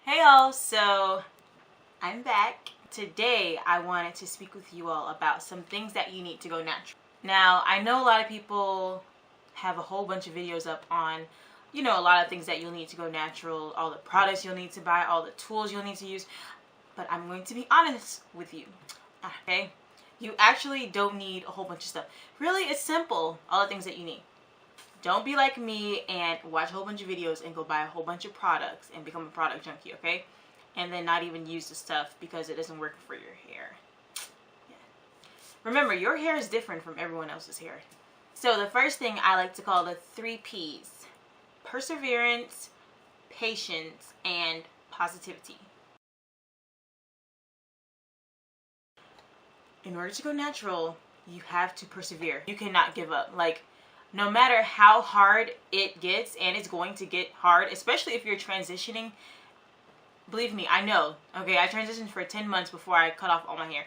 Hey all, so I'm back. Today I wanted to speak with you all about some things that you need to go natural. Now, I know a lot of people have a whole bunch of videos up on, a lot of things that you'll need to go natural, all the products you'll need to buy, all the tools you'll need to use, but I'm going to be honest with you, okay? You actually don't need a whole bunch of stuff. Really, it's simple, all the things that you need. Don't be like me and watch a whole bunch of videos and go buy a whole bunch of products and become a product junkie, okay? And then not even use the stuff because it doesn't work for your hair. Yeah. Remember, your hair is different from everyone else's hair. So the first thing I like to call the 3 P's. Perseverance, patience, and positivity. In order to go natural, you have to persevere. You cannot give up. Like, no matter how hard it gets, and it's going to get hard, especially if you're transitioning. Believe me, I know. Okay, I transitioned for 10 months before I cut off all my hair.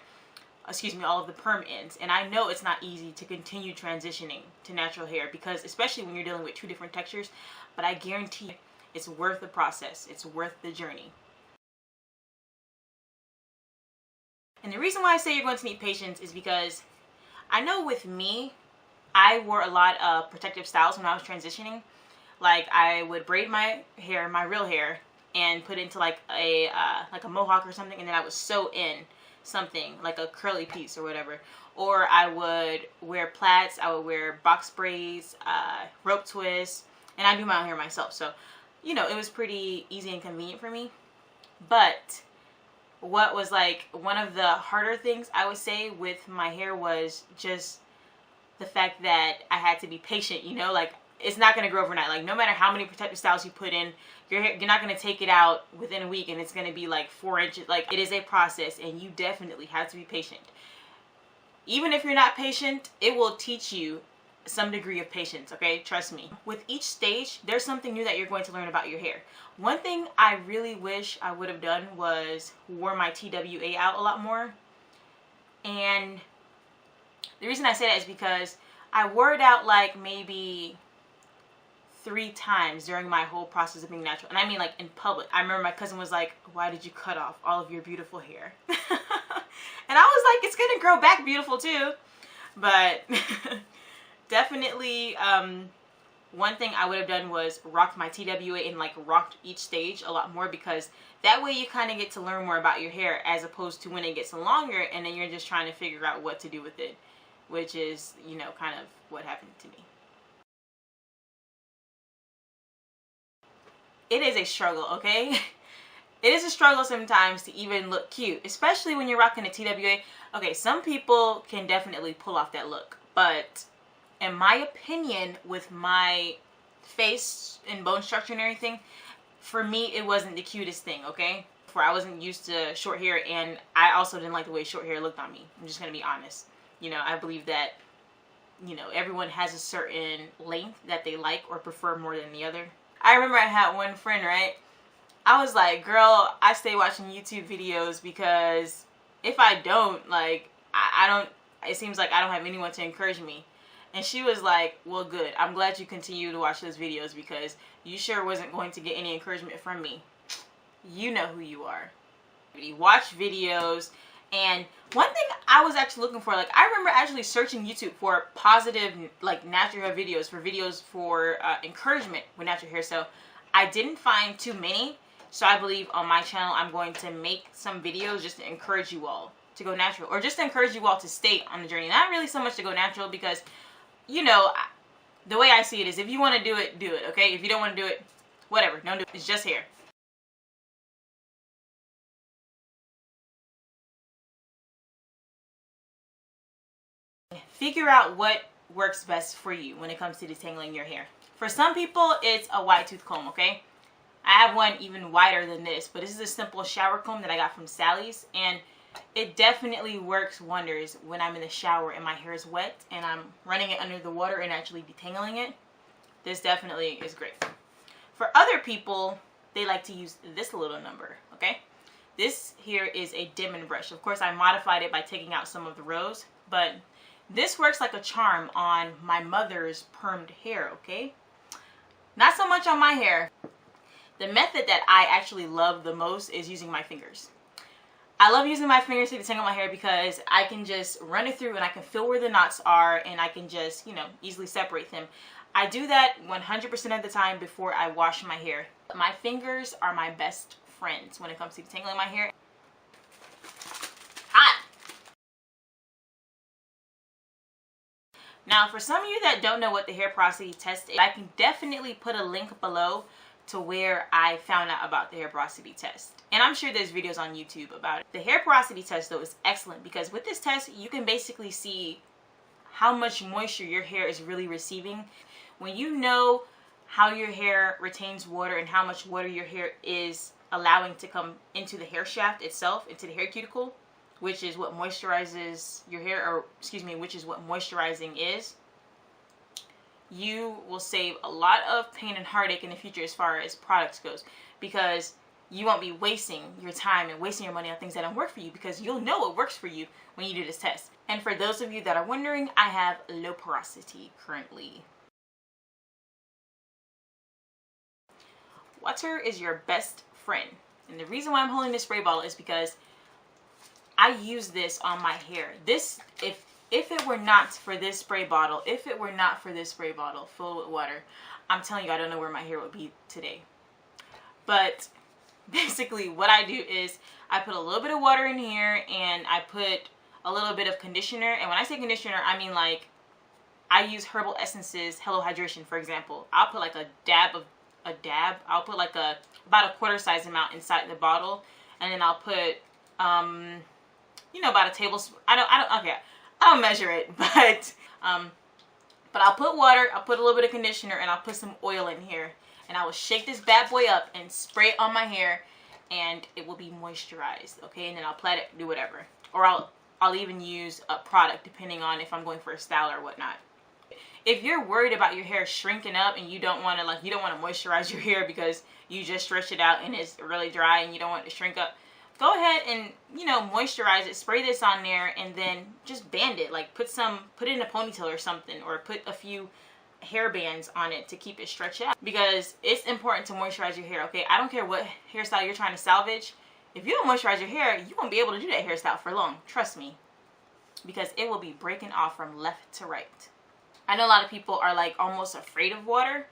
Excuse me, all of the perm ends. And I know it's not easy to continue transitioning to natural hair because, especially when you're dealing with 2 different textures, but I guarantee you, it's worth the process. It's worth the journey. And the reason why I say you're going to need patience is because I know with me, I wore a lot of protective styles when I was transitioning. Like, I would braid my hair, my real hair, and put it into like a mohawk or something, and then I would sew in something like a curly piece or whatever. Or I would wear plaits, I would wear box braids, rope twists, and I do my own hair myself. So, it was pretty easy and convenient for me. But what was like one of the harder things I would say with my hair was just the fact that I had to be patient, like it's not going to grow overnight. Like, no matter how many protective styles you put in, your hair, you're not going to take it out within a week and it's going to be like 4 inches. Like, it is a process and you definitely have to be patient. Even if you're not patient, it will teach you some degree of patience, okay? Trust me. With each stage, there's something new that you're going to learn about your hair. One thing I really wish I would have done was wore my TWA out a lot more. And the reason I say that is because I wore it out like maybe 3 times during my whole process of being natural. And I mean like in public. I remember my cousin was like, "Why did you cut off all of your beautiful hair?" And I was like, it's gonna grow back beautiful too. But definitely one thing I would have done was rocked my TWA and like rocked each stage a lot more, because that way you kind of get to learn more about your hair as opposed to when it gets longer and then you're just trying to figure out what to do with it, which is, kind of what happened to me. It is a struggle, okay? It is a struggle sometimes to even look cute, especially when you're rocking a TWA. Okay, some people can definitely pull off that look, but in my opinion, with my face and bone structure and everything, for me, it wasn't the cutest thing, okay? For I wasn't used to short hair, and I also didn't like the way short hair looked on me. I'm just gonna be honest. I believe that, everyone has a certain length that they like or prefer more than the other. I remember I had one friend, right? I was like, girl, I stay watching YouTube videos because if I don't, like, I don't, it seems like I don't have anyone to encourage me. And she was like, well, good. I'm glad you continue to watch those videos because you sure wasn't going to get any encouragement from me. You know who you are. Watch videos. And one thing I was actually looking for, like, I remember actually searching YouTube for positive, like, natural hair videos, for encouragement with natural hair. So I didn't find too many. So I believe on my channel, I'm going to make some videos just to encourage you all to go natural, or just to encourage you all to stay on the journey. Not really so much to go natural because, the way I see it is, if you want to do it, okay? If you don't want to do it, whatever, don't do it. It's just hair. Figure out what works best for you when it comes to detangling your hair. For some people, it's a wide tooth comb, okay? I have one even wider than this, but this is a simple shower comb that I got from Sally's, and it definitely works wonders when I'm in the shower and my hair is wet and I'm running it under the water and actually detangling it. This definitely is great. For other people, they like to use this little number, okay? This here is a dimming brush. Of course, I modified it by taking out some of the rows, but this works like a charm on my mother's permed hair, okay? Not so much on my hair. The method that I actually love the most is using my fingers. I love using my fingers to detangle my hair because I can just run it through and I can feel where the knots are and I can just, you know, easily separate them. I do that 100% of the time before I wash my hair. My fingers are my best friends when it comes to detangling my hair. Hot! Now, for some of you that don't know what the hair porosity test is, I can definitely put a link below to where I found out about the hair porosity test. And I'm sure there's videos on YouTube about it. The hair porosity test though is excellent because with this test you can basically see how much moisture your hair is really receiving. When you know how your hair retains water and how much water your hair is allowing to come into the hair shaft itself, into the hair cuticle, which is what moisturizes your hair, or excuse me, which is what moisturizing is, you will save a lot of pain and heartache in the future as far as products goes, because you won't be wasting your time and wasting your money on things that don't work for you, because you'll know what works for you when you do this test. And for those of you that are wondering, I have low porosity currently. Water is your best friend. And the reason why I'm holding this spray bottle is because I use this on my hair. This, if it were not for this spray bottle, filled with water, I'm telling you, I don't know where my hair would be today. But basically what I do is I put a little bit of water in here and I put a little bit of conditioner. And when I say conditioner, I mean like I use Herbal Essences Hello Hydration, for example. I'll put like I'll put like about a quarter size amount inside the bottle, and then I'll put you know, about a tablespoon. I don't measure it, but I'll put water, I'll put a little bit of conditioner, and I'll put some oil in here, and I will shake this bad boy up and spray it on my hair, and it will be moisturized, okay? And then I'll plait it, do whatever, or I'll even use a product depending on if I'm going for a style or whatnot. If you're worried about your hair shrinking up and you don't want to moisturize your hair because you just stretch it out and it's really dry and you don't want it to shrink up, go ahead and, you know, moisturize it, spray this on there, and then just band it. Like put it in a ponytail or something, or put a few hair bands on it to keep it stretched out, because it's important to moisturize your hair, okay? I don't care what hairstyle you're trying to salvage. If you don't moisturize your hair, you won't be able to do that hairstyle for long, trust me, because it will be breaking off from left to right. I know a lot of people are like almost afraid of water,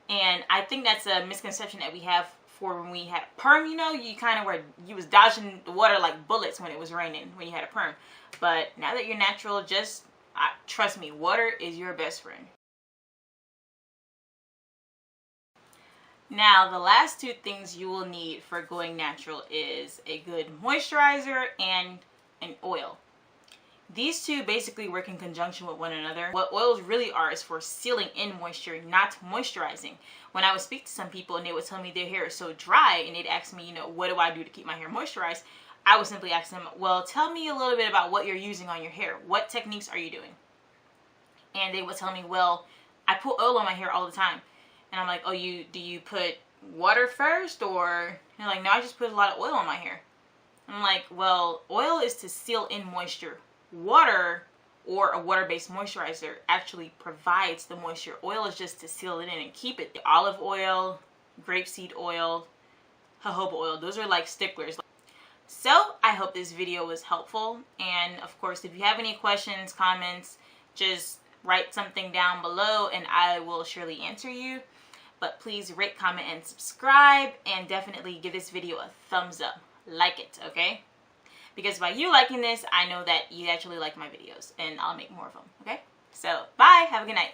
and I think that's a misconception that we have for when we had a perm. You know, you was dodging the water like bullets when it was raining when you had a perm. But now that you're natural, just trust me, water is your best friend. Now, the last two things you will need for going natural is a good moisturizer and an oil. These two basically work in conjunction with one another. What oils really are is for sealing in moisture, not moisturizing. When I would speak to some people and they would tell me their hair is so dry and they'd ask me, you know, what do I do to keep my hair moisturized? I would simply ask them, well, tell me a little bit about what you're using on your hair. What techniques are you doing? And they would tell me, well, I put oil on my hair all the time. And I'm like, oh, do you put water first? Or they're like, no, I just put a lot of oil on my hair. I'm like, well, oil is to seal in moisture. Water, or a water-based moisturizer, actually provides the moisture. Oil is just to seal it in and keep it. The olive oil, grapeseed oil, jojoba oil, those are like sticklers. So I hope this video was helpful, and of course if you have any questions, comments, just write something down below and I will surely answer you. But please rate, comment, and subscribe, and definitely give this video a thumbs up. Like it, okay? Because by you liking this, I know that you actually like my videos, and I'll make more of them, okay? So, bye! Have a good night.